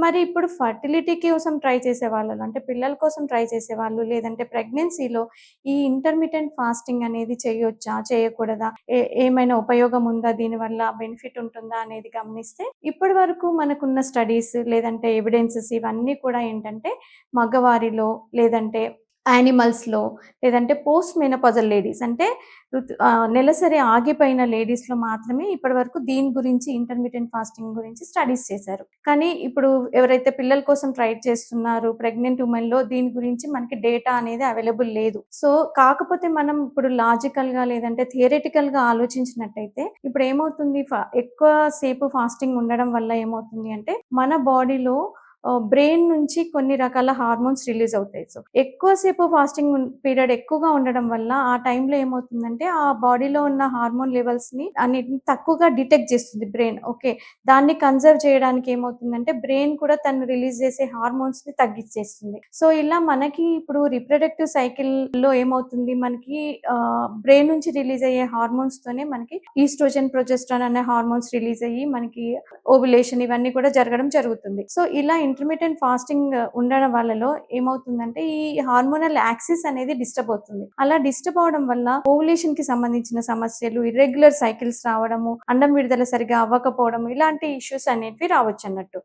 మరి ఇప్పుడు ఫర్టిలిటీ కోసం ట్రై చేసేవాళ్ళు అంటే పిల్లల కోసం ట్రై చేసేవాళ్ళు లేదంటే ప్రెగ్నెన్సీలో ఈ ఇంటర్మిటెంట్ ఫాస్టింగ్ అనేది చేయొచ్చా? చేయకూడదా? ఏమైనా ఉపయోగం ఉందా? దీనివల్ల బెనిఫిట్ ఉంటుందా? అనేది గమనిస్తే ఇప్పటి వరకు మనకున్న స్టడీస్ లేదంటే ఎవిడెన్సెస్ ఇవన్నీ కూడా ఏంటంటే మగవారిలో లేదంటే యానిమల్స్‌లో లేదంటే పోస్ట్ మెనోపాజల్ లేడీస్ అంటే నెలసరి ఆగిపోయిన లేడీస్‌లో మాత్రమే ఇప్పటివరకు దీని గురించి ఇంటర్మిటెంట్ ఫాస్టింగ్ గురించి స్టడీస్ చేశారు. కానీ ఇప్పుడు ఎవరైతే పిల్లల కోసం ట్రై చేస్తున్నారో ప్రెగ్నెంట్ వుమెన్‌లో దీని గురించి మనకి డేటా అనేది అవైలబుల్ లేదు. సో, కాకపోతే మనం ఇప్పుడు లాజికల్‌గా లేదంటే థియరిటికల్‌గా ఆలోచించినట్టయితే ఇప్పుడు ఏమవుతుంది ఎక్కువ సేపు ఫాస్టింగ్ ఉండడం వల్ల ఏమవుతుంది అంటే మన బాడీలో బ్రెయిన్ నుంచి కొన్ని రకాల హార్మోన్స్ రిలీజ్ అవుతాయి. సో, ఎక్కువ సేపు ఫాస్టింగ్ పీరియడ్ ఎక్కువగా ఉండడం వల్ల ఆ టైంలో ఏమవుతుందంటే, ఆ బాడీలో ఉన్న హార్మోన్ లెవెల్స్‌ని అన్నిటిని తక్కువగా డిటెక్ట్ చేస్తుంది బ్రెయిన్. ఓకే. దాన్ని కన్జర్వ్ చేయడానికి ఏమవుతుందంటే, బ్రెయిన్ కూడా తను రిలీజ్ చేసే హార్మోన్స్‌ని తగ్గిచ్చేస్తుంది. సో, ఇలా మనకి ఇప్పుడు రిప్రొడక్టివ్ సైకిల్‌లో ఏమవుతుంది, మనకి బ్రెయిన్ నుంచి రిలీజ్ అయ్యే హార్మోన్స్‌తోనే మనకి ఈస్ట్రోజన్, ప్రొజెస్ట్రాన్ అనే హార్మోన్స్ రిలీజ్ అయ్యి మనకి ఓవ్యులేషన్ ఇవన్నీ కూడా జరగడం జరుగుతుంది. సో, ఇలా ఇంటర్మిటెంట్ ఫాస్టింగ్ ఉండడం వాళ్ళలో ఏమవుతుందంటే ఈ హార్మోనల్ యాక్సిస్ అనేది డిస్టర్బ్ అవుతుంది. అలా డిస్టర్బ్ అవ్వడం వల్ల ఓవ్యులేషన్ కి సంబంధించిన సమస్యలు, ఇర్రెగ్యులర్ సైకిల్స్ రావడము, అండం విడుదల సరిగ్గా అవ్వకపోవడం ఇలాంటి ఇష్యూస్ అనేటివి రావచ్చన్నట్టు.